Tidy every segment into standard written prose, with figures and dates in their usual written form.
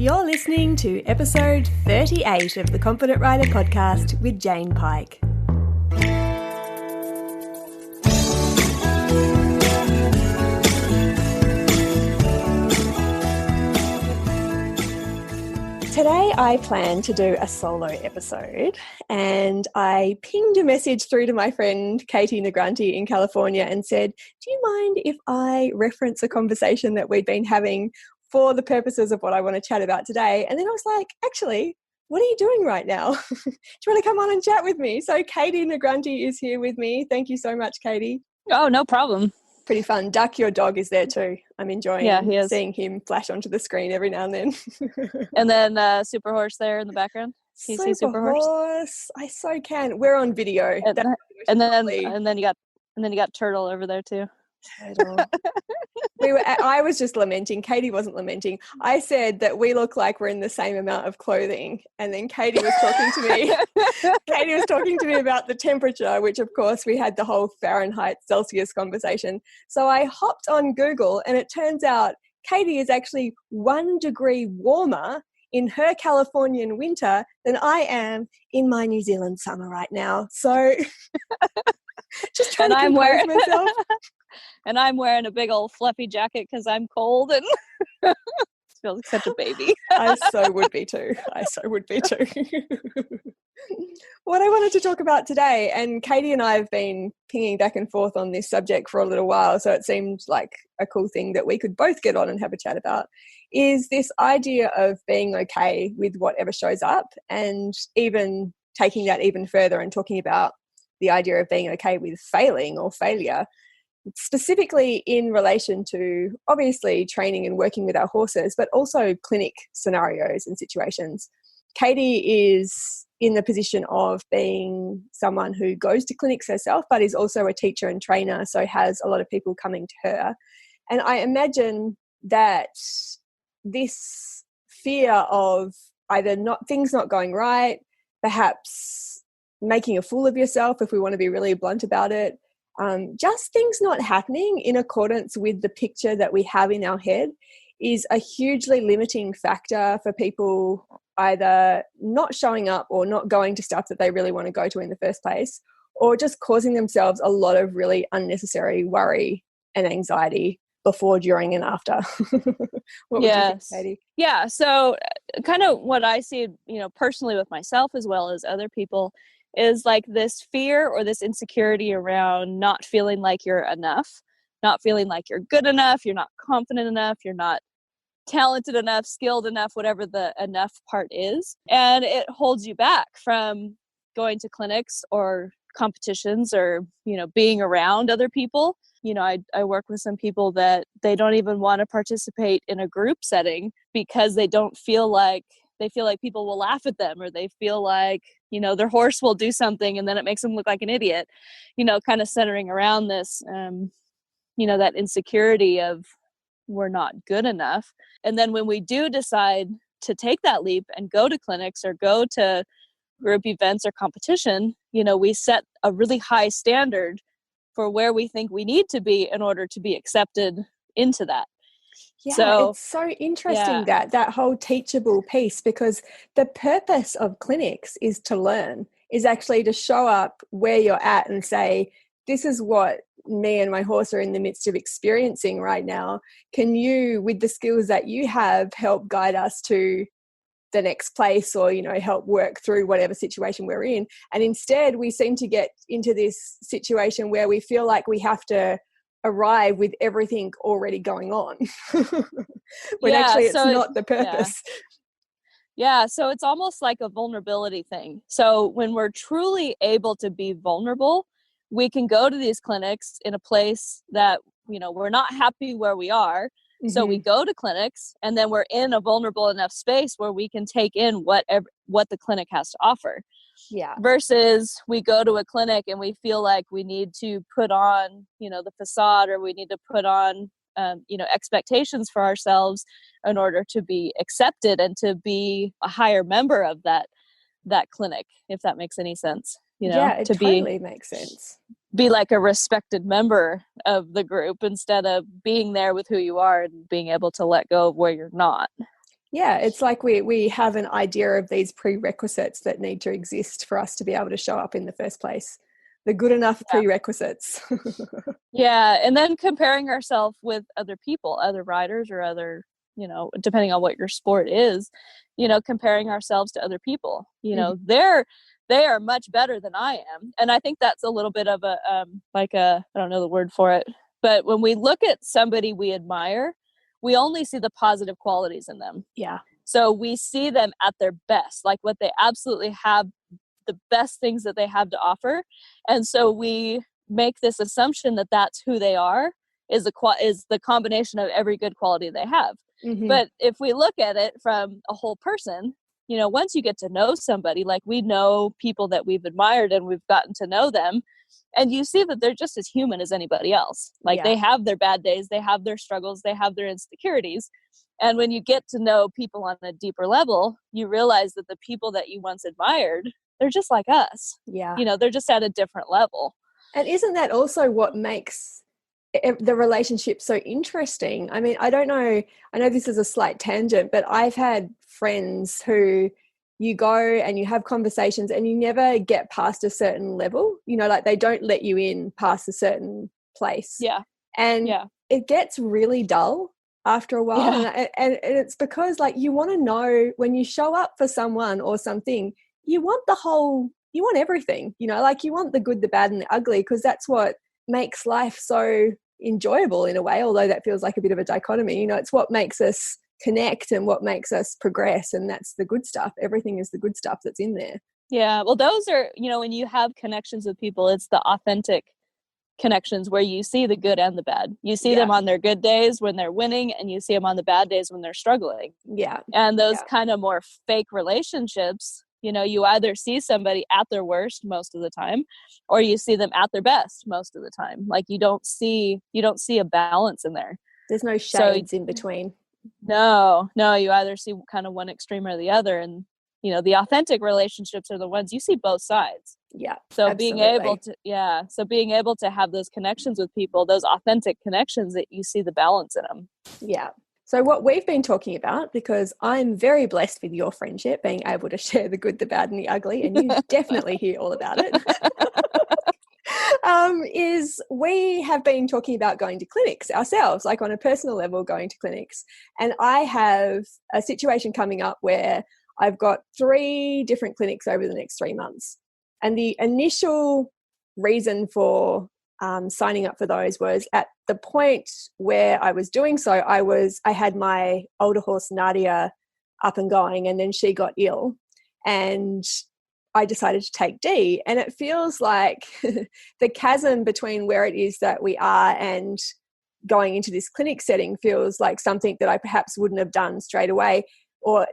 You're listening to episode 38 of the Confident Writer podcast with Jane Pike. Today I plan to do a solo episode, and I pinged a message through to my friend Katy Negranti in California and said, do you mind if I reference a conversation that we'd been having for the purposes of what I want to chat about today? And then I was like, actually, what are you doing right now? Do you want to come on and chat with me? So Katy Negranti is here with me. Thank you so much, Katy. Oh, no problem. Pretty fun. Duck, your dog, is there too. I'm enjoying seeing him flash onto the screen every now and then. And then Super Horse there in the background. Can you see Super Horse? I so can. We're on video. And then you got Turtle over there too. Turtle. I was just lamenting. Katy wasn't lamenting. I said that we look like we're in the same amount of clothing, and then Katy was talking to me. Katy was talking to me about the temperature, which of course we had the whole Fahrenheit Celsius conversation. So I hopped on Google, and it turns out Katy is actually 1 degree warmer in her Californian winter than I am in my New Zealand summer right now. So just trying to compose myself. And I'm wearing a big old fluffy jacket because I'm cold and feel like such a baby. I so would be too. What I wanted to talk about today, and Katy and I have been pinging back and forth on this subject for a little while, so it seemed like a cool thing that we could both get on and have a chat about, is this idea of being okay with whatever shows up, and even taking that even further and talking about the idea of being okay with failing or failure, specifically in relation to obviously training and working with our horses, but also clinic scenarios and situations. Katy is in the position of being someone who goes to clinics herself, but is also a teacher and trainer, so has a lot of people coming to her. And I imagine that this fear of either things not going right, perhaps making a fool of yourself, if we want to be really blunt about it, just things not happening in accordance with the picture that we have in our head is a hugely limiting factor for people either not showing up or not going to stuff that they really want to go to in the first place, or just causing themselves a lot of really unnecessary worry and anxiety before, during, and after. What would you think, Katy? Yeah, so kind of what I see, personally with myself as well as other people, is like this fear or this insecurity around not feeling like you're enough, not feeling like you're good enough, you're not confident enough, you're not talented enough, skilled enough, whatever the enough part is. And it holds you back from going to clinics or competitions or, being around other people. I work with some people that they don't even want to participate in a group setting because they feel like people will laugh at them, or they feel like, their horse will do something and then it makes them look like an idiot, kind of centering around this, that insecurity of we're not good enough. And then when we do decide to take that leap and go to clinics or go to group events or competition, we set a really high standard for where we think we need to be in order to be accepted into that. Yeah, it's so interesting that whole teachable piece, because the purpose of clinics is to learn, is actually to show up where you're at and say, this is what me and my horse are in the midst of experiencing right now. Can you, with the skills that you have, help guide us to the next place, or, help work through whatever situation we're in? And instead, we seem to get into this situation where we feel like we have to arrive with everything already going on when actually it's not the purpose. Yeah, so it's almost like a vulnerability thing. So when we're truly able to be vulnerable, we can go to these clinics in a place that, we're not happy where we are. Mm-hmm. So we go to clinics, and then we're in a vulnerable enough space where we can take in what the clinic has to offer. Yeah. Versus we go to a clinic and we feel like we need to put on, the facade, or we need to put on, expectations for ourselves in order to be accepted and to be a higher member of that clinic, if that makes any sense. It totally makes sense. Be like a respected member of the group instead of being there with who you are and being able to let go of where you're not. Yeah, it's like we have an idea of these prerequisites that need to exist for us to be able to show up in the first place. The good enough prerequisites. Yeah, and then comparing ourselves with other people, other riders or other, depending on what your sport is, comparing ourselves to other people. They are much better than I am. And I think that's a little bit of a I don't know the word for it, but when we look at somebody we admire, we only see the positive qualities in them. Yeah. So we see them at their best, like what they absolutely have, the best things that they have to offer. And so we make this assumption that that's who they are, is the combination of every good quality they have. Mm-hmm. But if we look at it from a whole person, once you get to know somebody, like we know people that we've admired and we've gotten to know them, and you see that they're just as human as anybody else. Like they have their bad days, they have their struggles, they have their insecurities. And when you get to know people on a deeper level, you realize that the people that you once admired, they're just like us. Yeah. They're just at a different level. And isn't that also what makes the relationship so interesting? I mean, I don't know, I know this is a slight tangent, but I've had friends who you go and you have conversations and you never get past a certain level, like they don't let you in past a certain place. Yeah. And it gets really dull after a while. Yeah. And it's because like you want to know when you show up for someone or something, you want everything, like you want the good, the bad and the ugly, because that's what makes life so enjoyable in a way, although that feels like a bit of a dichotomy. It's what makes us connect and what makes us progress, and that's the good stuff. Everything is the good stuff that's in there. Yeah, well, those are, when you have connections with people, it's the authentic connections where you see the good and the bad. You see them on their good days when they're winning, and you see them on the bad days when they're struggling. Yeah. And those kind of more fake relationships, you either see somebody at their worst most of the time, or you see them at their best most of the time. Like you don't see a balance in there. There's no shades in between. No, you either see kind of one extreme or the other. And, the authentic relationships are the ones you see both sides. Yeah. So absolutely. being able to have those connections with people, those authentic connections, that you see the balance in them. Yeah. So what we've been talking about, because I'm very blessed with your friendship, being able to share the good, the bad and the ugly, and you definitely hear all about it, is we have been talking about going to clinics ourselves, like on a personal level, going to clinics. And I have a situation coming up where I've got 3 different clinics over the next 3 months. And the initial reason for signing up for those was at the point where I was doing so, I had my older horse Nadia up and going, and then she got ill and I decided to take D. And it feels like the chasm between where it is that we are and going into this clinic setting feels like something that I perhaps wouldn't have done straight away or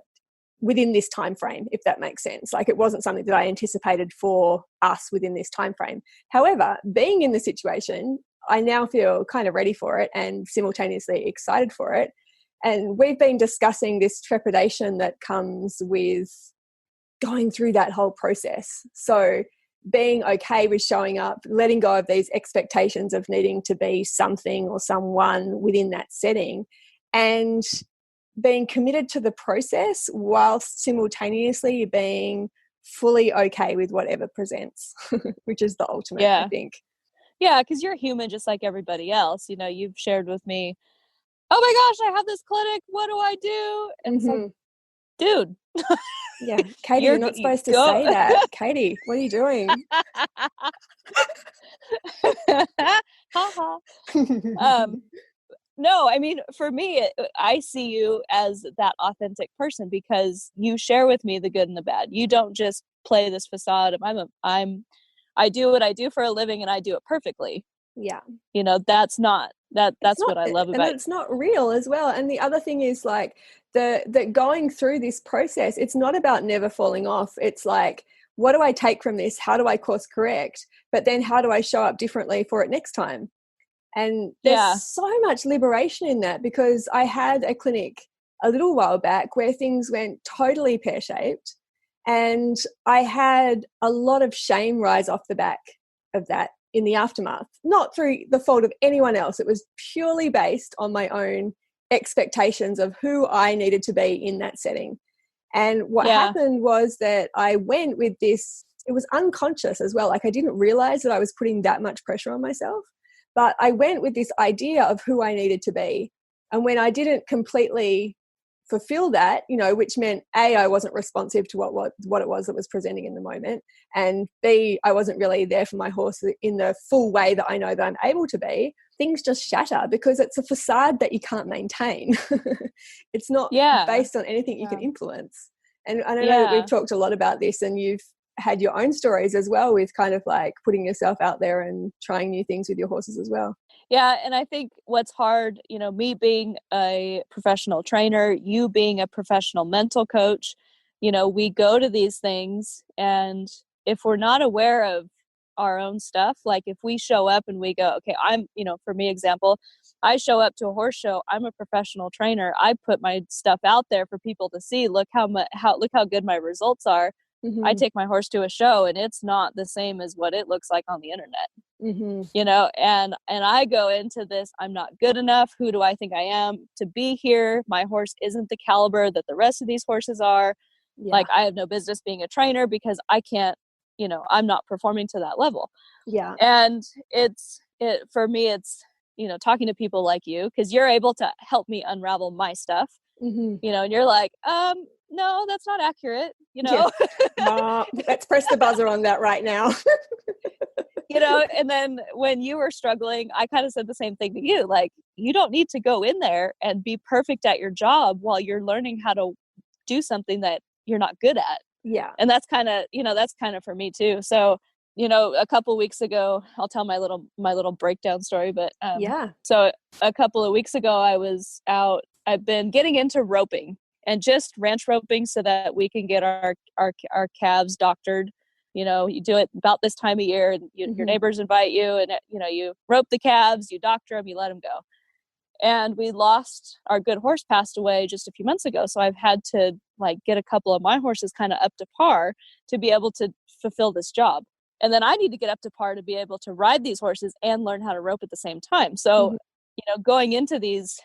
within this time frame, if that makes sense. Like it wasn't something that I anticipated for us within this time frame. However, being in the situation, I now feel kind of ready for it and simultaneously excited for it. And we've been discussing this trepidation that comes with going through that whole process. So being okay with showing up, letting go of these expectations of needing to be something or someone within that setting, and being committed to the process whilst simultaneously being fully okay with whatever presents, which is the ultimate, I think. Yeah, because you're human just like everybody else. You've shared with me, oh my gosh, I have this clinic. What do I do? And it's like, dude. Yeah, Katy, you're not supposed to say that. Katy, what are you doing? No, I mean, for me, I see you as that authentic person because you share with me the good and the bad. You don't just play this facade of I do what I do for a living and I do it perfectly. Yeah. That's what I love about it. And it's not real as well. And the other thing is like the going through this process, it's not about never falling off. It's like, what do I take from this? How do I course correct? But then how do I show up differently for it next time? And there's so much liberation in that, because I had a clinic a little while back where things went totally pear-shaped, and I had a lot of shame rise off the back of that in the aftermath, not through the fault of anyone else. It was purely based on my own expectations of who I needed to be in that setting. And what Yeah. happened was that I went with this, it was unconscious as well. Like, I didn't realize that I was putting that much pressure on myself, but I went with this idea of who I needed to be. And when I didn't completely fulfill that, you know, which meant A, I wasn't responsive to what it was that was presenting in the moment, and B, I wasn't really there for my horse in the full way that I know that I'm able to be, things just shatter because it's a facade that you can't maintain. It's not based on anything you can influence. And I know that we've talked a lot about this, and you've had your own stories as well with kind of like putting yourself out there and trying new things with your horses as well. Yeah. And I think what's hard, you know, me being a professional trainer, you being a professional mental coach, you know, we go to these things, and if we're not aware of our own stuff, like if we show up and we go, okay, I'm, you know, for me example, I show up to a horse show, I'm a professional trainer, I put my stuff out there for people to see, look how good my results are. Mm-hmm. I take my horse to a show and it's not the same as what it looks like on the internet. Mm-hmm. You know, and I go into this, I'm not good enough. Who do I think I am to be here? My horse isn't the caliber that the rest of these horses are. Yeah. Like, I have no business being a trainer because I can't, you know, I'm not performing to that level. Yeah. And for me, it's, you know, talking to people like you, because you're able to help me unravel my stuff, mm-hmm. you know, and you're like, no, that's not accurate. You know, let's press the buzzer on that right now. You know, and then when you were struggling, I kind of said the same thing to you. Like, you don't need to go in there and be perfect at your job while you're learning how to do something that you're not good at. Yeah. And that's kind of, you know, that's kind of for me too. So, you know, a couple of weeks ago, I'll tell my little breakdown story, but so a couple of weeks ago, I was out, I've been getting into roping and just ranch roping so that we can get our calves doctored. You know, you do it about this time of year, and mm-hmm. your neighbors invite you, and, you know, you rope the calves, you doctor them, you let them go. And we lost, our good horse passed away just a few months ago. So I've had to like get a couple of my horses kind of up to par to be able to fulfill this job. And then I need to get up to par to be able to ride these horses and learn how to rope at the same time. So, mm-hmm. you know, going into these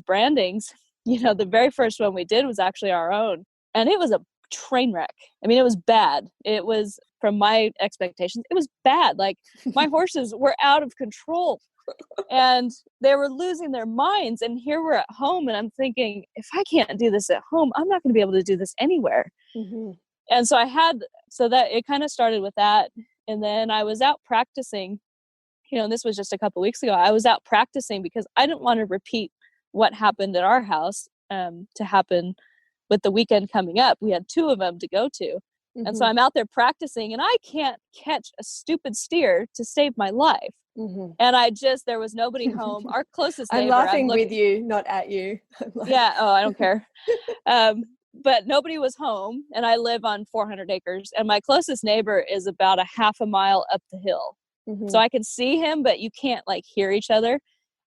brandings, you know, the very first one we did was actually our own. And it was a train wreck. I mean, it was bad. It was, from my expectations, it was bad. Like, my horses were out of control and they were losing their minds. And here we're at home, and I'm thinking, if I can't do this at home, I'm not going to be able to do this anywhere. Mm-hmm. And so that it kind of started with that. And then I was out practicing, you know, and this was just a couple of weeks ago. I was out practicing because I didn't want to repeat what happened at our house to happen with the weekend coming up. We had 2 of them to go to. Mm-hmm. And so I'm out there practicing, and I can't catch a stupid steer to save my life. Mm-hmm. And there was nobody home. Our closest neighbor. I'm laughing with you, not at you. Yeah. Oh, I don't care. But nobody was home, and I live on 400 acres, and my closest neighbor is about a half a mile up the hill. Mm-hmm. So I can see him, but you can't like hear each other.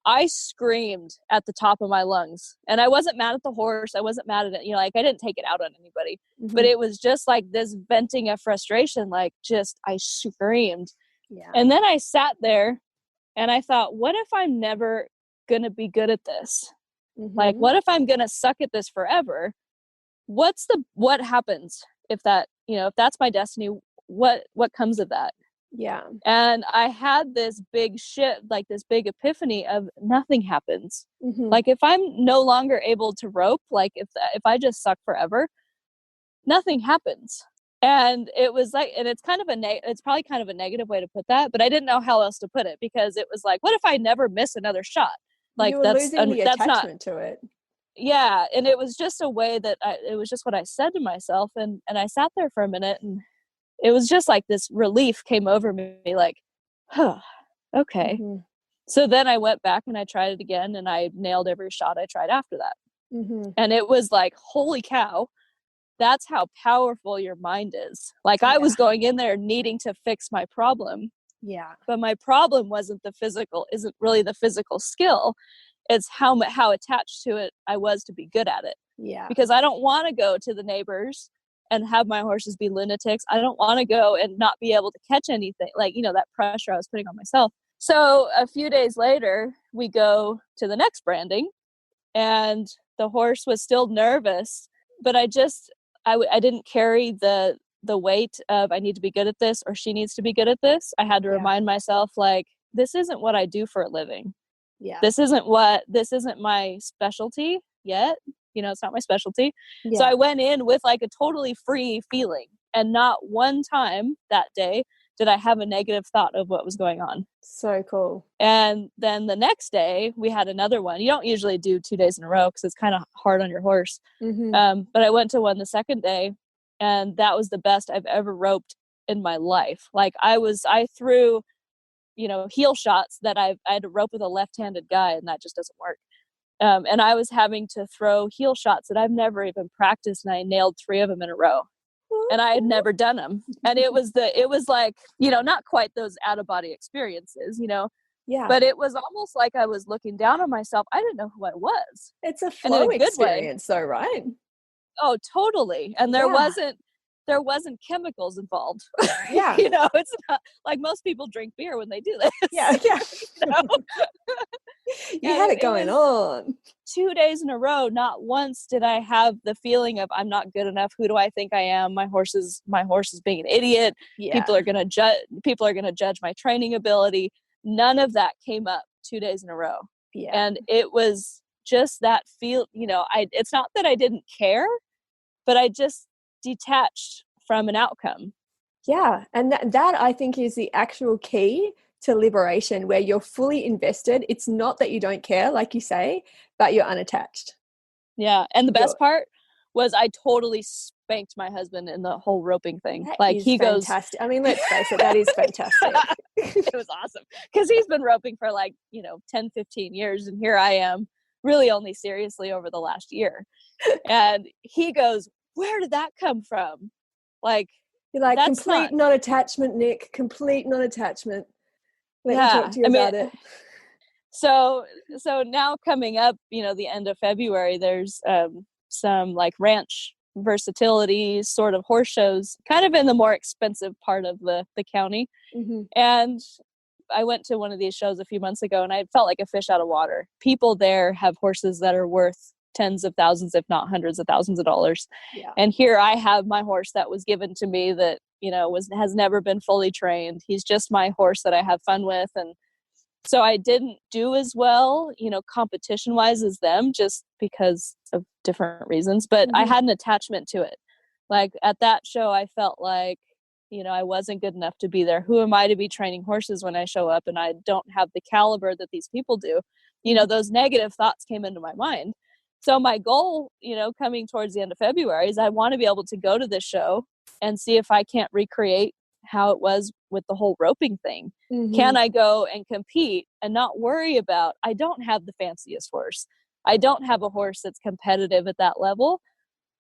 I screamed at the top of my lungs, and I wasn't mad at the horse. I wasn't mad at it. You know, like, I didn't take it out on anybody, mm-hmm. but it was just like this venting of frustration. Like, just, I screamed. Yeah. And then I sat there and I thought, what if I'm never going to be good at this? Mm-hmm. Like, what if I'm going to suck at this forever? What happens if that, you know, if that's my destiny, what comes of that? Yeah. And I had this big shift, like this big epiphany of nothing happens. Mm-hmm. Like, if I'm no longer able to rope, like if I just suck forever, nothing happens. And it was like, and it's kind of it's probably kind of a negative way to put that, but I didn't know how else to put it, because it was like, what if I never miss another shot? Like, you were losing the attachment to it. Yeah. And it was just a way that it was just what I said to myself. And I sat there for a minute, and it was just like this relief came over me, like, huh, okay. Mm-hmm. So then I went back and I tried it again, and I nailed every shot I tried after that. Mm-hmm. And it was like, holy cow, that's how powerful your mind is. Like, I was going in there needing to fix my problem. Yeah. But my problem isn't really the physical skill. It's how attached to it I was to be good at it. Yeah. Because I don't want to go to the neighbors and have my horses be lunatics. I don't want to go and not be able to catch anything, like, you know, that pressure I was putting on myself. So a few days later, we go to the next branding, and the horse was still nervous, but I didn't carry the weight of I need to be good at this or she needs to be good at this. I had to remind myself, like, this isn't what I do for a living. Yeah. This isn't my specialty yet. It's not my specialty. Yeah. So I went in with like a totally free feeling, and not one time that day did I have a negative thought of what was going on. So cool. And then the next day we had another one. You don't usually do 2 days in a row because it's kind of hard on your horse. Mm-hmm. But I went to one the second day, and that was the best I've ever roped in my life. Like I threw, heel shots that I had to rope with a left-handed guy, and that just doesn't work. And I was having to throw heel shots that I've never even practiced, and I nailed 3 of them in a row. And I had never done them. And it was like, not quite those out-of-body experiences, Yeah. but it was almost like I was looking down on myself. I didn't know who I was. It's a flow experience though, right? Oh, totally. And there wasn't chemicals involved. Yeah. It's not like most people drink beer when they do this. Yeah. Yeah. You had it going on. 2 days in a row, not once did I have the feeling of I'm not good enough. Who do I think I am? My horse is being an idiot. Yeah. People are going to judge my training ability. None of that came up 2 days in a row. Yeah. And it was just that feel, it's not that I didn't care, but I just detached from an outcome. Yeah. And that I think is the actual key to liberation, where you're fully invested. It's not that you don't care, like you say, but you're unattached. Yeah. And the best part was I totally spanked my husband in the whole roping thing. That like is he fantastic. I mean, let's face it, that is fantastic. It was awesome because he's been roping for 10, 15 years. And here I am really only seriously over the last year. And he goes, where did that come from? Like, you're like, complete non-attachment, Nick, complete non-attachment. Let me talk to you about it. So now coming up, the end of February, there's some like ranch versatility sort of horse shows, kind of in the more expensive part of the county. Mm-hmm. And I went to one of these shows a few months ago, and I felt like a fish out of water. People there have horses that are worth tens of thousands, if not hundreds of thousands of dollars. Yeah. And here I have my horse that was given to me that, has never been fully trained. He's just my horse that I have fun with. And so I didn't do as well, competition wise as them, just because of different reasons, but I had an attachment to it. Like at that show, I felt like, I wasn't good enough to be there. Who am I to be training horses when I show up and I don't have the caliber that these people do? Those negative thoughts came into my mind. So my goal, coming towards the end of February is I want to be able to go to this show and see if I can't recreate how it was with the whole roping thing. Mm-hmm. Can I go and compete and not worry about, I don't have the fanciest horse. I don't have a horse that's competitive at that level,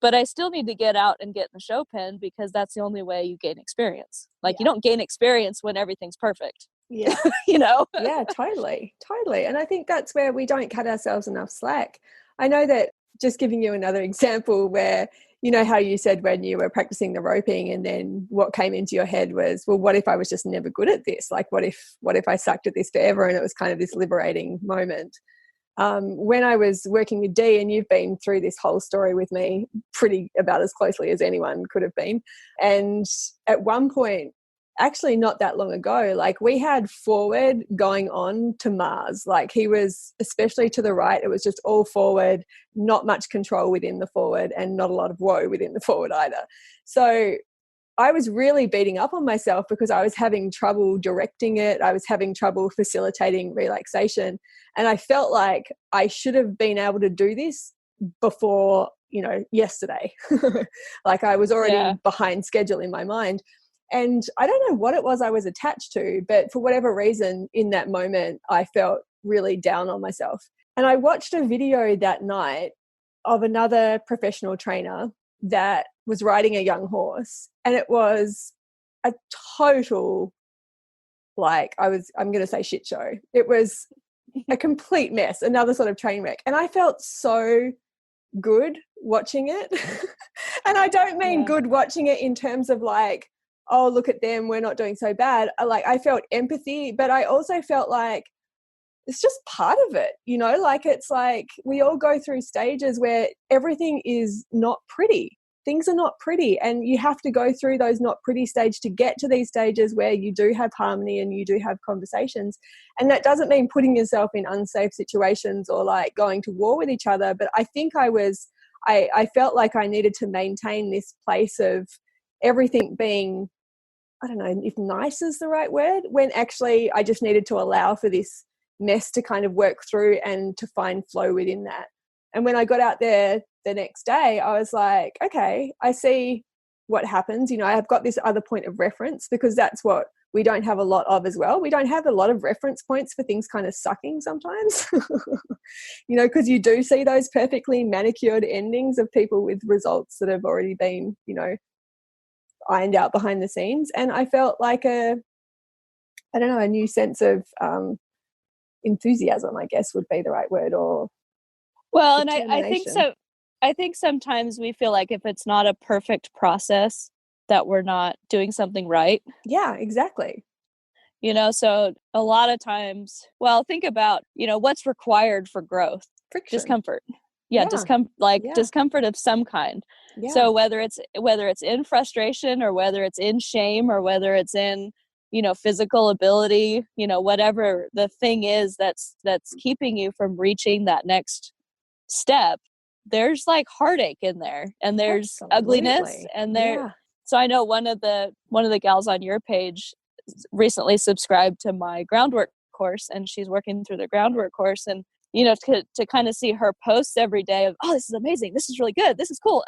but I still need to get out and get in the show pen because that's the only way you gain experience. Like you don't gain experience when everything's perfect. Yeah. Yeah, totally. And I think that's where we don't cut ourselves enough slack. I know that, just giving you another example where, how you said when you were practicing the roping and then what came into your head was, well, what if I was just never good at this? Like, what if I sucked at this forever? And it was kind of this liberating moment. When I was working with Dee, and you've been through this whole story with me pretty about as closely as anyone could have been. And at one point, actually not that long ago, like we had forward going on to Mars. Like he was, especially to the right, it was just all forward, not much control within the forward and not a lot of woe within the forward either. So I was really beating up on myself because I was having trouble directing it. I was having trouble facilitating relaxation. And I felt like I should have been able to do this before, yesterday. Like I was already behind schedule in my mind. And I don't know what it was I was attached to, but for whatever reason in that moment, I felt really down on myself. And I watched a video that night of another professional trainer that was riding a young horse. And it was a total, I'm going to say shit show. It was a complete mess, another sort of train wreck. And I felt so good watching it. And I don't mean good watching it in terms of like, oh, look at them, we're not doing so bad. I felt empathy, but I also felt like it's just part of it, you know, like it's like we all go through stages where everything is not pretty. Things are not pretty, and you have to go through those not pretty stage to get to these stages where you do have harmony and you do have conversations. And that doesn't mean putting yourself in unsafe situations or like going to war with each other. But I think I felt like I needed to maintain this place of everything being, I don't know if nice is the right word, when actually I just needed to allow for this mess to kind of work through and to find flow within that. And when I got out there the next day, I was like, okay, I see what happens. You know, I've got this other point of reference, because that's what we don't have a lot of as well. We don't have a lot of reference points for things kind of sucking sometimes, you know, because you do see those perfectly manicured endings of people with results that have already been, you know, ironed out behind the scenes. And I felt like a new sense of enthusiasm, I guess would be the right word, or well, and I think so. I think sometimes we feel like if it's not a perfect process, that we're not doing something right. Yeah, exactly. You know, so a lot of times, well, think about, you know, what's required for growth. Friction. Discomfort. Yeah. Discomfort of some kind. Yeah. So whether it's in frustration, or whether it's in shame, or whether it's in, you know, physical ability, you know, whatever the thing is that's keeping you from reaching that next step, there's like heartache in there, and there's ugliness, and there. So I know one of the gals on your page recently subscribed to my groundwork course, and she's working through the groundwork course, and you know, to kind of see her posts every day of, oh, this is amazing, this is really good, this is cool,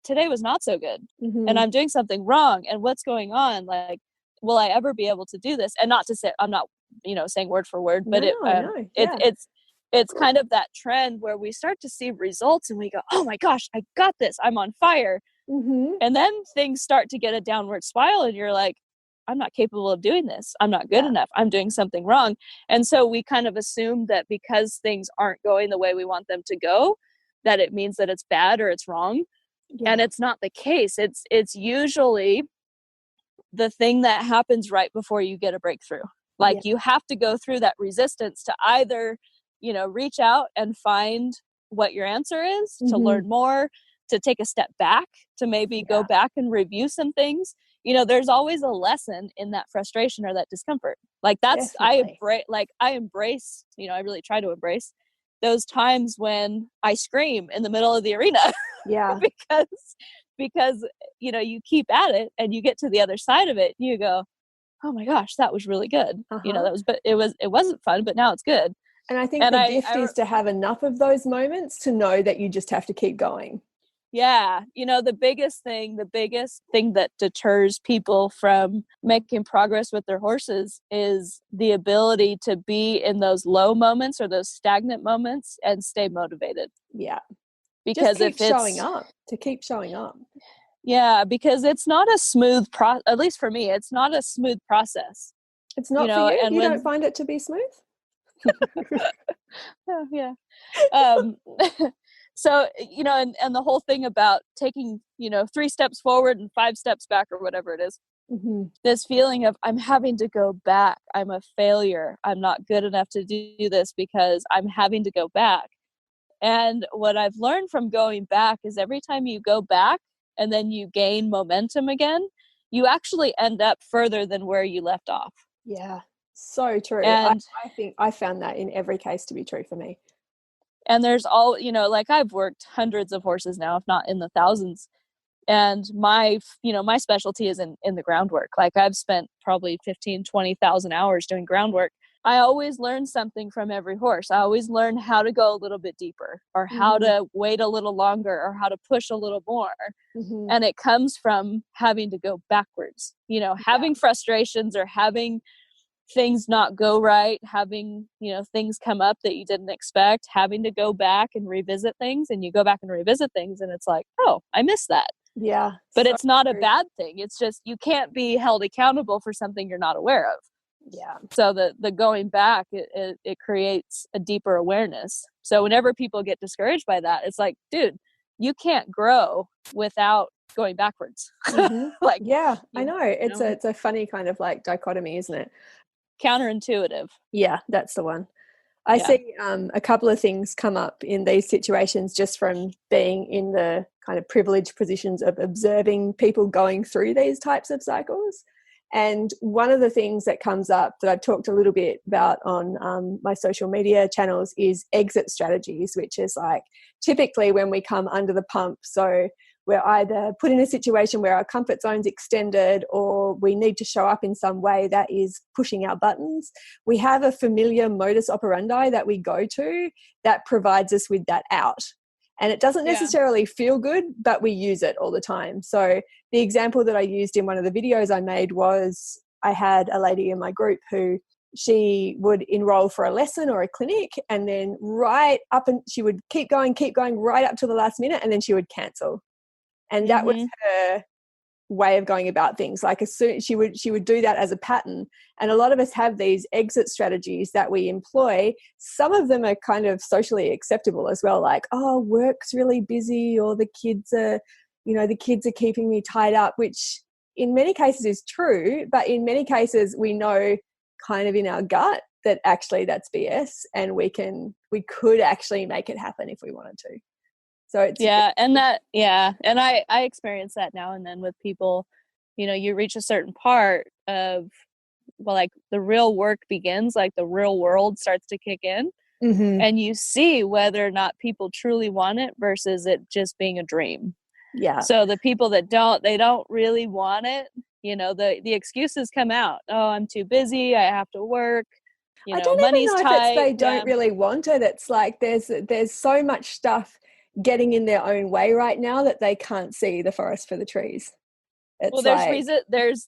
today was not so good, and I'm doing something wrong, and what's going on, like, will I ever be able to do this? And not to say, I'm not, you know, saying word for word, but it's kind of that trend where we start to see results and we go, oh my gosh, I got this, I'm on fire. And then things start to get a downward spiral, and you're like, I'm not capable of doing this, I'm not good enough, I'm doing something wrong. And so we kind of assume that because things aren't going the way we want them to go, that it means that it's bad or it's wrong. And it's not the case. It's usually the thing that happens right before you get a breakthrough. Like you have to go through that resistance to either, you know, reach out and find what your answer is, to learn more, to take a step back, to maybe go back and review some things. You know, there's always a lesson in that frustration or that discomfort. Like that's, I embrace, you know, I really try to embrace those times when I scream in the middle of the arena. because, you know, you keep at it and you get to the other side of it and you go, oh my gosh, that was really good. You know, it wasn't fun, but now it's good. And I think the gift is to have enough of those moments to know that you just have to keep going. Yeah. You know, the biggest thing that deters people from making progress with their horses is the ability to be in those low moments or those stagnant moments and stay motivated. Yeah. Because just keep showing up. Yeah. Because it's not a smooth at least for me, it's not a smooth process. It's not, you know, for you? And you don't find it to be smooth? Oh, yeah. So, you know, and the whole thing about taking, you know, 3 steps forward and 5 steps back or whatever it is, this feeling of I'm having to go back. I'm a failure. I'm not good enough to do this because I'm having to go back. And what I've learned from going back is every time you go back and then you gain momentum again, you actually end up further than where you left off. Yeah, so true. And I think I found that in every case to be true for me. And there's you know, like I've worked hundreds of horses now, if not in the thousands. And my specialty is in the groundwork. Like I've spent probably 15, 20,000 hours doing groundwork. I always learn something from every horse. I always learn how to go a little bit deeper, or how to wait a little longer, or how to push a little more. And it comes from having to go backwards, you know, having frustrations or having things not go right, having, you know, things come up that you didn't expect, having to go back and revisit things, and you go back and revisit things and it's like, oh, I missed that. Yeah. But it's not a bad thing. It's just, you can't be held accountable for something you're not aware of. Yeah. So the going back, it creates a deeper awareness. So whenever people get discouraged by that, it's like, dude, you can't grow without going backwards. Like, yeah, I know. It's a funny kind of like dichotomy, isn't it? Counterintuitive. Yeah, that's the one. I see a couple of things come up in these situations just from being in the kind of privileged positions of observing people going through these types of cycles. And one of the things that comes up that I've talked a little bit about on my social media channels is exit strategies, which is like typically when we come under the pump. So we're either put in a situation where our comfort zone's extended or we need to show up in some way that is pushing our buttons. We have a familiar modus operandi that we go to that provides us with that out. And it doesn't necessarily feel good, but we use it all the time. So the example that I used in one of the videos I made was I had a lady in my group who she would enroll for a lesson or a clinic, and then she would keep going right up to the last minute, and then she would cancel. And that was her way of going about things. Like as soon she would do that as a pattern. And a lot of us have these exit strategies that we employ. Some of them are kind of socially acceptable as well, like, oh, work's really busy, or the kids are keeping me tied up, which in many cases is true, but in many cases we know kind of in our gut that actually that's BS, and we could actually make it happen if we wanted to. So it's and I experience that now and then with people. You know, you reach a certain part of, well, like the real work begins, like the real world starts to kick in, and you see whether or not people truly want it versus it just being a dream. Yeah. So the people that don't really want it, you know, the excuses come out. Oh, I'm too busy, I have to work, you know, money's tight. I don't even know if it's they don't really want it. It's like there's so much stuff getting in their own way right now that they can't see the forest for the trees. It's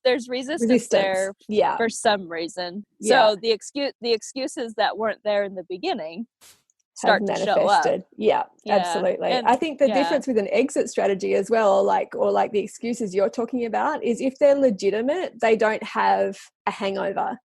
there's resistance there for some reason. So the excuses that weren't there in the beginning start to show up. Yeah, absolutely. And I think the difference with an exit strategy as well, or like the excuses you're talking about, is if they're legitimate, they don't have a hangover.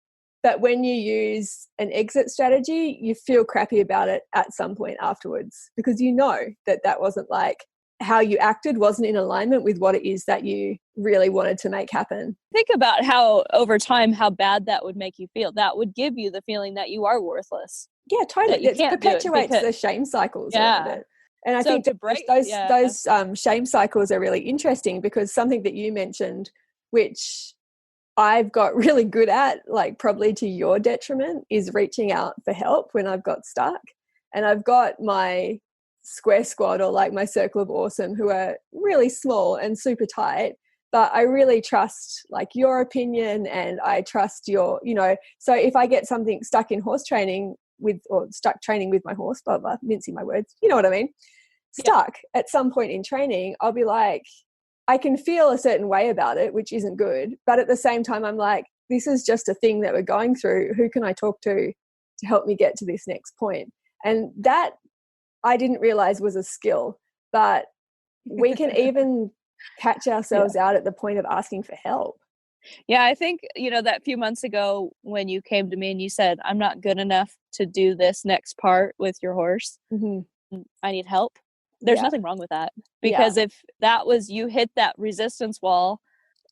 But when you use an exit strategy, you feel crappy about it at some point afterwards, because you know that wasn't like how you acted wasn't in alignment with what it is that you really wanted to make happen. Think about how over time, how bad that would make you feel. That would give you the feeling that you are worthless. Yeah, totally. It perpetuates the shame cycles around it. And I think to break those shame cycles are really interesting, because something that you mentioned, which I've got really good at, like probably to your detriment, is reaching out for help when I've got stuck. And I've got my square squad, or like my circle of awesome, who are really small and super tight, but I really trust like your opinion, and I trust your, you know, so if I get something stuck in horse training stuck training with my horse, blah, blah, mincing my words, you know what I mean? Stuck at some point in training, I'll be like, I can feel a certain way about it, which isn't good. But at the same time, I'm like, this is just a thing that we're going through. Who can I talk to help me get to this next point? And that I didn't realize was a skill, but we can even catch ourselves out at the point of asking for help. Yeah, I think, you know, that few months ago when you came to me and you said, I'm not good enough to do this next part with your horse. I need help. There's nothing wrong with that, because if that was, you hit that resistance wall,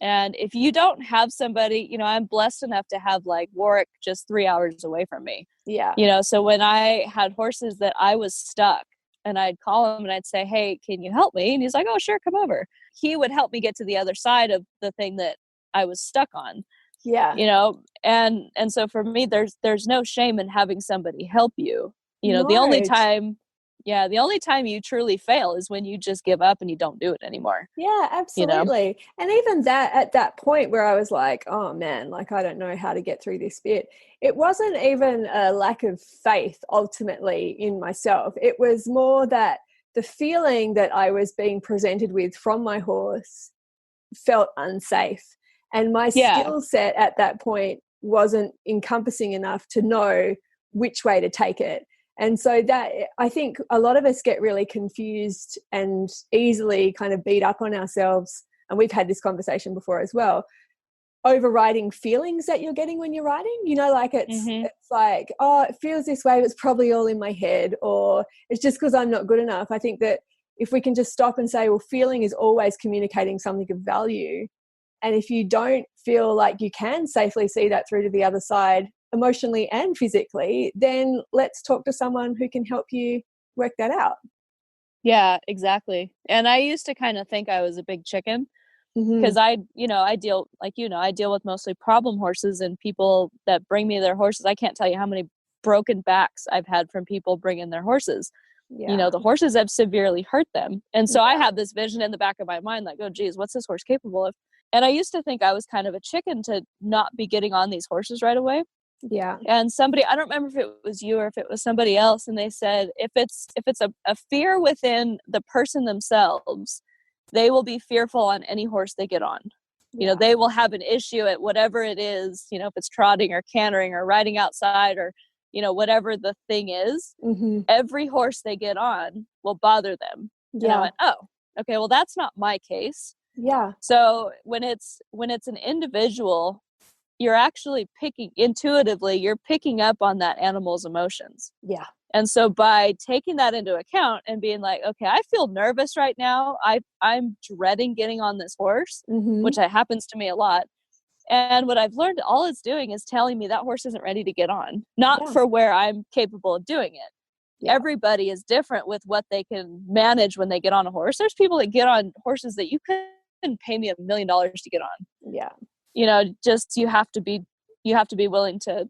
and if you don't have somebody, you know, I'm blessed enough to have like Warwick just 3 hours away from me. Yeah. You know, so when I had horses that I was stuck, and I'd call him and I'd say, hey, can you help me? And he's like, oh, sure, come over. He would help me get to the other side of the thing that I was stuck on. Yeah. You know, and so for me, there's no shame in having somebody help you. You know, the only time you truly fail is when you just give up and you don't do it anymore. Yeah, absolutely. You know? And even that, at that point where I was like, oh man, like I don't know how to get through this bit, it wasn't even a lack of faith ultimately in myself. It was more that the feeling that I was being presented with from my horse felt unsafe. And my skill set at that point wasn't encompassing enough to know which way to take it. And so that, I think a lot of us get really confused and easily kind of beat up on ourselves. And we've had this conversation before as well, overriding feelings that you're getting when you're riding, you know, like it's like, oh, it feels this way, but it's probably all in my head, or it's just because I'm not good enough. I think that if we can just stop and say, well, feeling is always communicating something of value. And if you don't feel like you can safely see that through to the other side, emotionally and physically, then let's talk to someone who can help you work that out. Yeah, exactly. And I used to kind of think I was a big chicken because I deal, like, I deal with mostly problem horses and people that bring me their horses. I can't tell you how many broken backs I've had from people bringing their horses. Yeah. The horses have severely hurt them. And so I have this vision in the back of my mind, like, oh, geez, what's this horse capable of? And I used to think I was kind of a chicken to not be getting on these horses right away. Yeah. And somebody, I don't remember if it was you or if it was somebody else, and they said if it's a fear within the person themselves, they will be fearful on any horse they get on. Yeah. They will have an issue at whatever it is, if it's trotting or cantering or riding outside or whatever the thing is. Every horse they get on will bother them. Yeah. And I went, oh, okay, well, that's not my case. Yeah. So when it's an individual, you're actually you're picking up on that animal's emotions. Yeah. And so by taking that into account and being like, okay, I feel nervous right now. I'm dreading getting on this horse, which happens to me a lot. And what I've learned, all it's doing is telling me that horse isn't ready to get on, not for where I'm capable of doing it. Yeah. Everybody is different with what they can manage when they get on a horse. There's people that get on horses that you couldn't pay me $1 million to get on. Yeah. Just you have to be willing to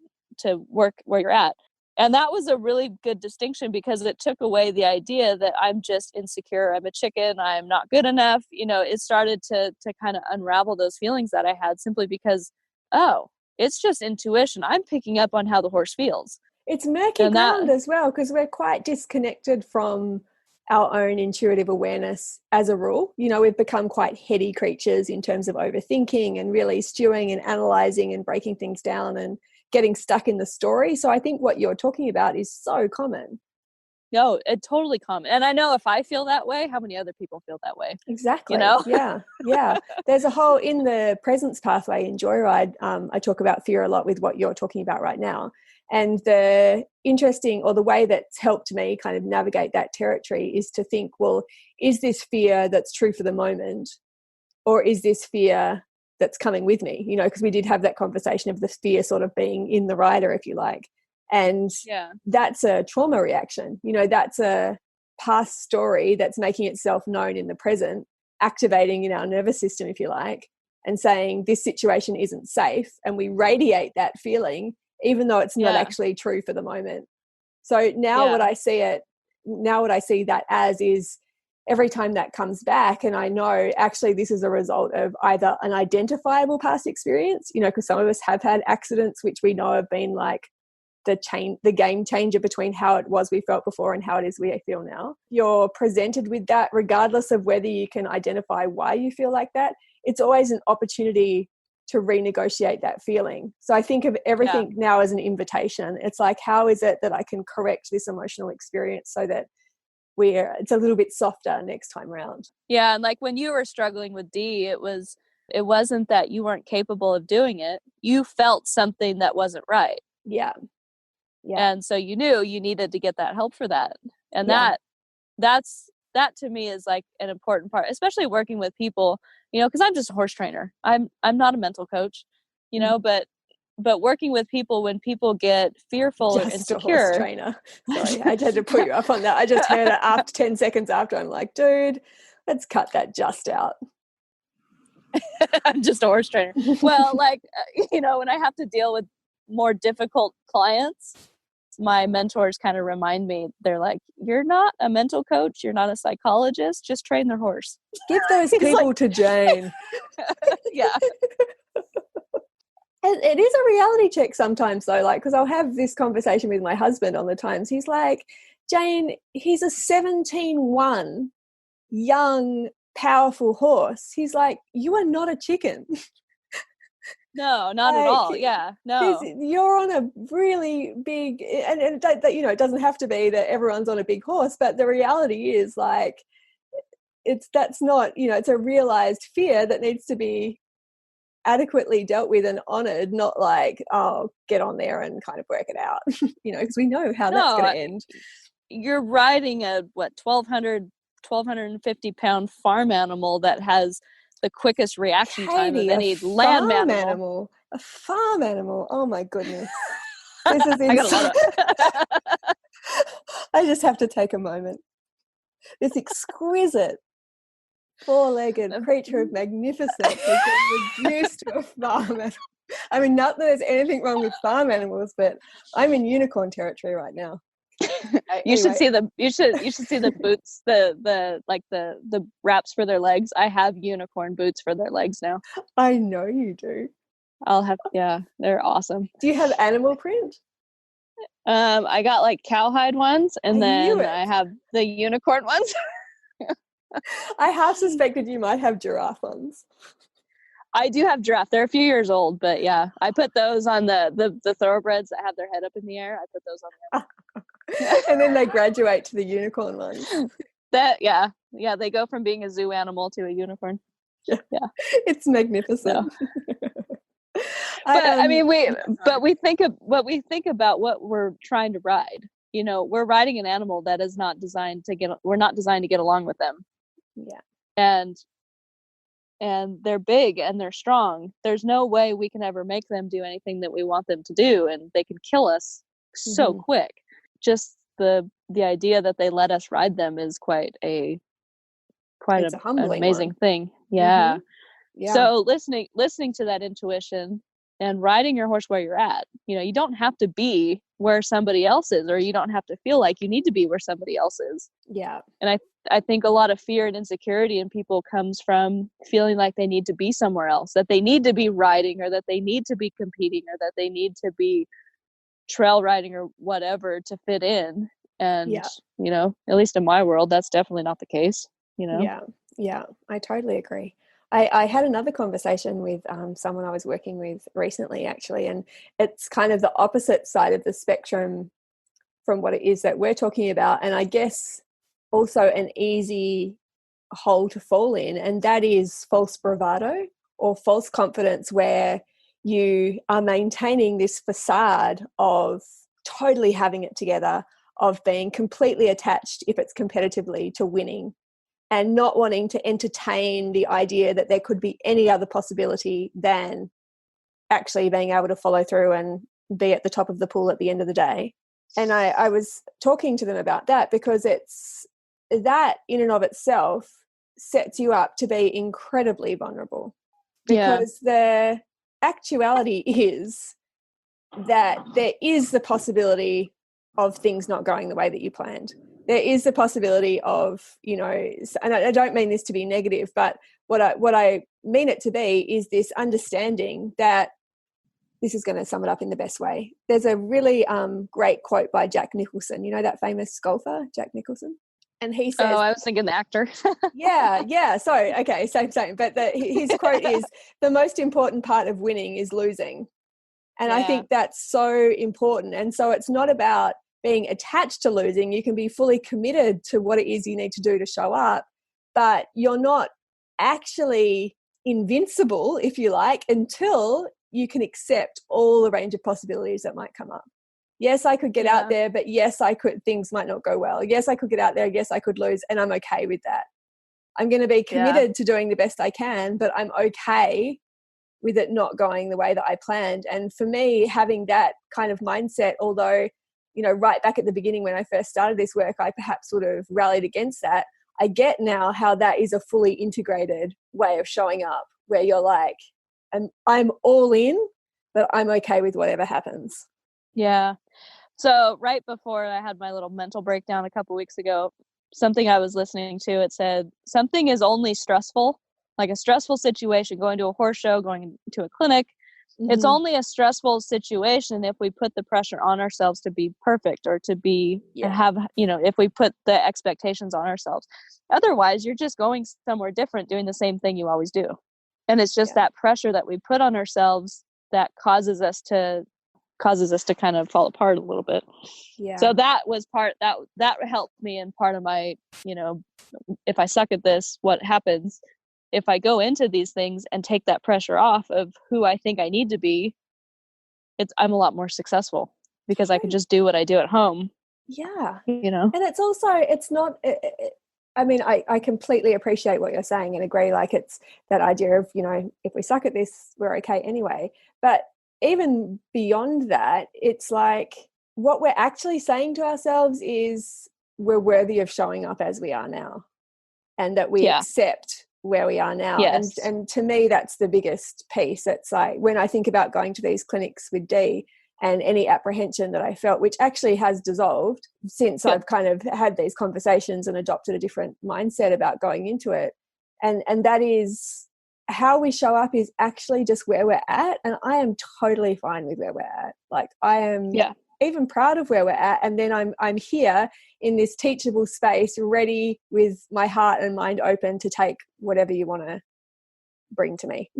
work where you're at. And that was a really good distinction because it took away the idea that I'm just insecure, I'm a chicken, I'm not good enough. It started to kind of unravel those feelings that I had simply because, oh, it's just intuition. I'm picking up on how the horse feels. It's murky ground as well, because we're quite disconnected from our own intuitive awareness as a rule. We've become quite heady creatures in terms of overthinking and really stewing and analyzing and breaking things down and getting stuck in the story. So I think what you're talking about is so common. No, it's totally common. And I know if I feel that way, how many other people feel that way? Exactly. Yeah. There's a whole, in the presence pathway in Joyride, I talk about fear a lot with what you're talking about right now. And the interesting, or the way that's helped me kind of navigate that territory is to think, well, is this fear that's true for the moment? Or is this fear that's coming with me? Because we did have that conversation of the fear sort of being in the rider, if you like. And that's a trauma reaction. That's a past story that's making itself known in the present, activating in our nervous system, if you like, and saying this situation isn't safe. And we radiate that feeling, even though it's not actually true for the moment. So now what I see that as is every time that comes back, and I know actually this is a result of either an identifiable past experience, because some of us have had accidents which we know have been like the game changer between how it was we felt before and how it is we feel now. You're presented with that regardless of whether you can identify why you feel like that. It's always an opportunity to renegotiate that feeling. So I think of everything now as an invitation. It's like, how is it that I can correct this emotional experience so that it's a little bit softer next time around? Yeah. And like when you were struggling with D, it wasn't that you weren't capable of doing it. You felt something that wasn't right. Yeah. And so you knew you needed to get that help for that. And that to me is like an important part, especially working with people, because I'm just a horse trainer. I'm not a mental coach, but working with people when people get fearful or insecure. A horse trainer. Sorry, I had to put you up on that. I just heard it after 10 seconds after. I'm like, dude, let's cut that just out. I'm just a horse trainer. Well, when I have to deal with more difficult clients, my mentors kind of remind me, they're like, you're not a mental coach, you're not a psychologist, just train their horse. Give those people to Jane. Yeah. It is a reality check sometimes though, because I'll have this conversation with my husband on the times. He's like, Jane, he's a 17-1 young, powerful horse. He's like, you are not a chicken. No, not at all. Yeah, no. You're on a really big, and it doesn't have to be that everyone's on a big horse, but the reality is it's a realized fear that needs to be adequately dealt with and honored, not like, oh, get on there and kind of work it out, because we know how that's going to end. You're riding a 1,250 pound farm animal that has the quickest reaction time of any land mammal. A farm animal. Oh my goodness. This is I got a lot of I just have to take a moment. This exquisite four-legged creature of magnificence has been reduced to a farm animal. I mean, not that there's anything wrong with farm animals, but I'm in unicorn territory right now. You should see the boots, the wraps for their legs. I have unicorn boots for their legs now. I know you do. They're awesome. Do you have animal print? I got like cowhide ones, and then I have the unicorn ones. I half suspected you might have giraffe ones. I do have giraffe. They're a few years old, but yeah, I put those on the thoroughbreds that have their head up in the air. I put those on there. And then they graduate to the unicorn ones. They go from being a zoo animal to a unicorn. Yeah. It's magnificent. But we think about what we're trying to ride. You know, we're riding an animal that is not designed to get along with them. Yeah. And they're big and they're strong. There's no way we can ever make them do anything that we want them to do, and they can kill us so quick. Just the idea that they let us ride them is quite an amazing thing. Yeah. Yeah. So listening to that intuition and riding your horse where you're at. You know, you don't have to be where somebody else is, or you don't have to feel like you need to be where somebody else is. Yeah. And I think a lot of fear and insecurity in people comes from feeling like they need to be somewhere else, that they need to be riding, or that they need to be competing, or that they need to be trail riding or whatever to fit in. And, you know, at least in my world, that's definitely not the case, you know? Yeah, I totally agree. I had another conversation with someone I was working with recently, actually, and it's kind of the opposite side of the spectrum from what it is that we're talking about. And I guess also an easy hole to fall in, and that is false bravado or false confidence, where you are maintaining this facade of totally having it together, of being completely attached, if it's competitively, to winning, and not wanting to entertain the idea that there could be any other possibility than actually being able to follow through and be at the top of the pool at the end of the day. And I was talking to them about that, because it's that in and of itself sets you up to be incredibly vulnerable, because the actuality is that there is the possibility of things not going the way that you planned. There is the possibility of, you know, and I don't mean this to be negative, but what I mean it to be is this understanding that, this is going to sum it up in the best way. There's a really great quote by Jack Nicholson. You know that famous golfer, Jack Nicholson? And he says... Oh, I was thinking the actor. yeah. Sorry. Okay, same. But his quote is, the most important part of winning is losing. And I think that's so important. And so it's not about being attached to losing. You can be fully committed to what it is you need to do to show up, but you're not actually invincible, if you like, until you can accept all the range of possibilities that might come up. Yes, I could get out there, but yes, things might not go well. Yes, I could get out there. Yes, I could lose, and I'm okay with that. I'm going to be committed to doing the best I can, but I'm okay with it not going the way that I planned. And for me, having that kind of mindset, although, you know, right back at the beginning when I first started this work, I perhaps sort of rallied against that. I get now how that is a fully integrated way of showing up, where you're like, I'm all in, but I'm okay with whatever happens. Yeah. So right before I had my little mental breakdown a couple weeks ago, something I was listening to, it said, something is only stressful, like a stressful situation, going to a horse show, going to a clinic. It's only a stressful situation if we put the pressure on ourselves to be perfect, or to be have, you know, if we put the expectations on ourselves. Otherwise, you're just going somewhere different, doing the same thing you always do. And it's just that pressure that we put on ourselves that causes us to kind of fall apart a little bit. Yeah. So that was that helped me in part of my, you know, if I suck at this, what happens? If I go into these things and take that pressure off of who I think I need to be, I'm a lot more successful, because I can just do what I do at home. Yeah. You know? And it's also, it's not, I mean, I completely appreciate what you're saying and agree. Like, it's that idea of, you know, if we suck at this, we're okay anyway. But even beyond that, it's like what we're actually saying to ourselves is we're worthy of showing up as we are now, and that we accept where we are now. Yes. And to me, that's the biggest piece. It's like when I think about going to these clinics with Dee and any apprehension that I felt, which actually has dissolved since I've kind of had these conversations and adopted a different mindset about going into it. And that is how we show up is actually just where we're at. And I am totally fine with where we're at. Like I am even proud of where we're at. And then I'm here in this teachable space, ready with my heart and mind open to take whatever you want to bring to me.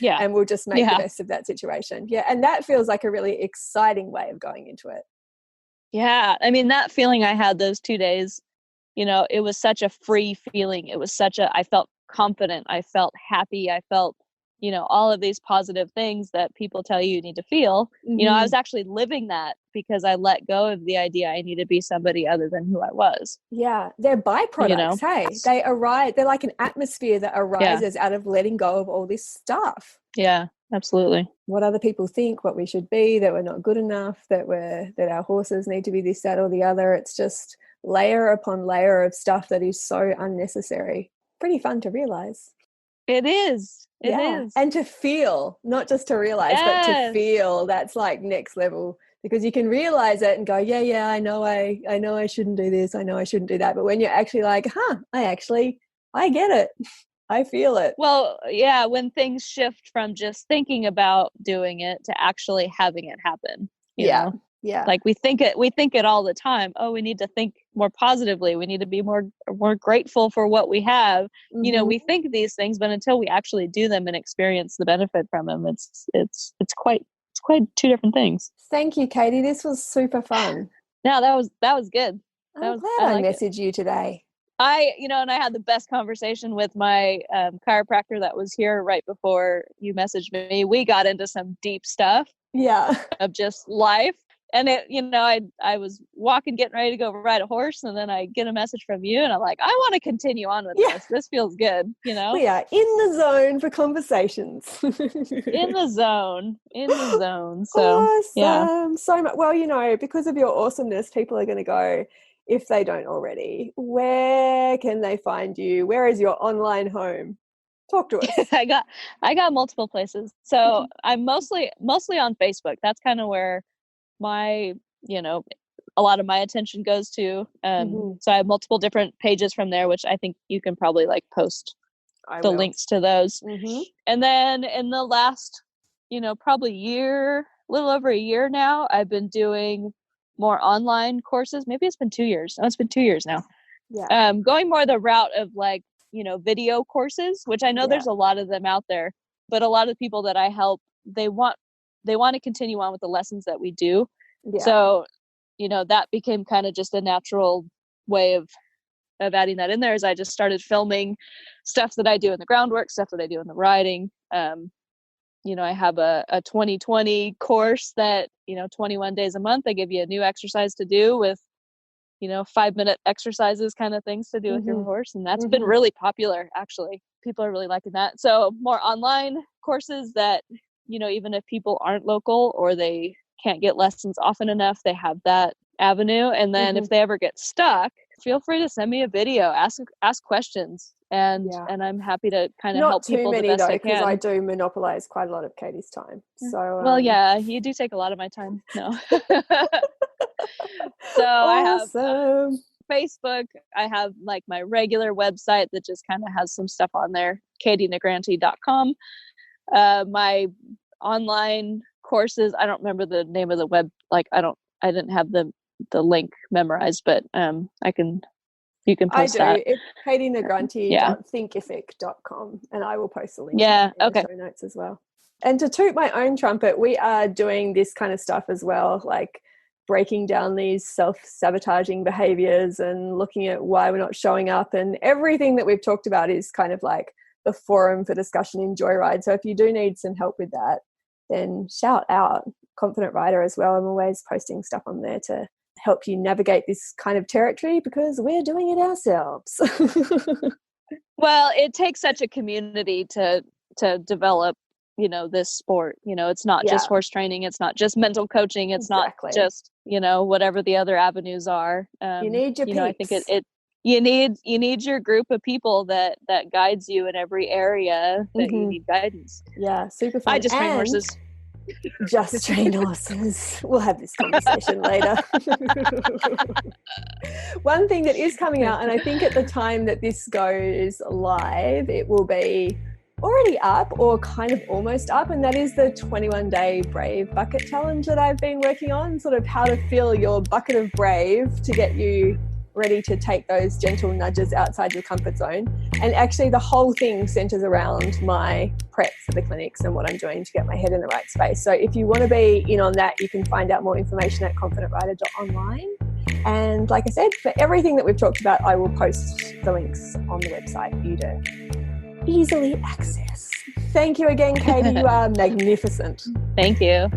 And we'll just make the best of that situation. And that feels like a really exciting way of going into it. I mean, that feeling I had those 2 days, you know, it was such a free feeling. It was I felt confident, I felt happy, I felt, you know, all of these positive things that people tell you need to feel. You know, I was actually living that because I let go of the idea I need to be somebody other than who I was. They're byproducts. You know? Hey, they arise. They're like an atmosphere that arises out of letting go of all this stuff. Yeah, absolutely. What other people think, what we should be, that we're not good enough, that our horses need to be this, that, or the other. It's just layer upon layer of stuff that is so unnecessary. Pretty fun to realize. It is. It is. And to feel, not just to realize, but to feel, that's like next level, because you can realize it and go, I know I shouldn't do this. I know I shouldn't do that. But when you're actually like, I get it. I feel it. Well, when things shift from just thinking about doing it to actually having it happen. You know? Like we think it all the time. Oh, we need to think more positively. We need to be more grateful for what we have. You know, we think these things, but until we actually do them and experience the benefit from them, it's quite two different things. Thank you, Katy. This was super fun. No, that was good. I'm glad I messaged you today. And I had the best conversation with my chiropractor that was here right before you messaged me. We got into some deep stuff. Of just life. And I was getting ready to go ride a horse, and then I get a message from you, and I'm like, I want to continue on with this. This feels good, you know? We are in the zone for conversations. in the zone. So, awesome. So much. Well, you know, because of your awesomeness, people are going to go, if they don't already, where can they find you? Where is your online home? Talk to us. I got multiple places. So I'm mostly on Facebook. That's kind of where my, a lot of my attention goes to. So I have multiple different pages from there, which I think you can probably like post the links to those. And then in the last, probably little over a year now, I've been doing more online courses. Maybe it's been 2 years. No, it's been 2 years now. Going more the route of like, video courses, which I know there's a lot of them out there, but a lot of people that I help, they want to continue on with the lessons that we do. So, that became kind of just a natural way of adding that in there, as I just started filming stuff that I do in the groundwork, stuff that I do in the riding. I have a 2020 course that, 21 days a month, I give you a new exercise to do with, 5-minute exercises kind of things to do with your horse. And that's been really popular, actually. People are really liking that. So more online courses that, even if people aren't local or they can't get lessons often enough, they have that avenue. And then if they ever get stuck, feel free to send me a video, ask questions. And I'm happy to kind of help people the best I can. Because I do monopolize quite a lot of Katy's time. So well, you do take a lot of my time. No. So awesome. I have Facebook. I have like my regular website that just kind of has some stuff on there, katynegranti.com. My online courses, I don't remember the name of the web. Like I didn't have the link memorized, but you can post that. It's Katy Negranti thinkific.com, and I will post the link in the show notes as well. And to toot my own trumpet, we are doing this kind of stuff as well, like breaking down these self-sabotaging behaviors and looking at why we're not showing up, and everything that we've talked about is kind of like the forum for discussion in Joyride. So if you do need some help with that, then shout out. Confident Rider as well. I'm always posting stuff on there to help you navigate this kind of territory because we're doing it ourselves. Well, it takes such a community to develop this sport. It's not just horse training, it's not just mental coaching, it's not just whatever the other avenues are. You need your peeps. I think you need your group of people that guides you in every area that you need guidance. Yeah, super fun. I just train horses. Just train horses. We'll have this conversation later. One thing that is coming out, and I think at the time that this goes live, it will be already up or kind of almost up, and that is the 21-day Brave Bucket Challenge that I've been working on, sort of how to fill your bucket of brave to get you ready to take those gentle nudges outside your comfort zone. And actually the whole thing centers around my prep for the clinics and what I'm doing to get my head in the right space. So if you want to be in on that, you can find out more information at confidentrider.online. And like I said, for everything that we've talked about, I will post the links on the website for you to easily access. Thank you again, Katy. You are magnificent. Thank you.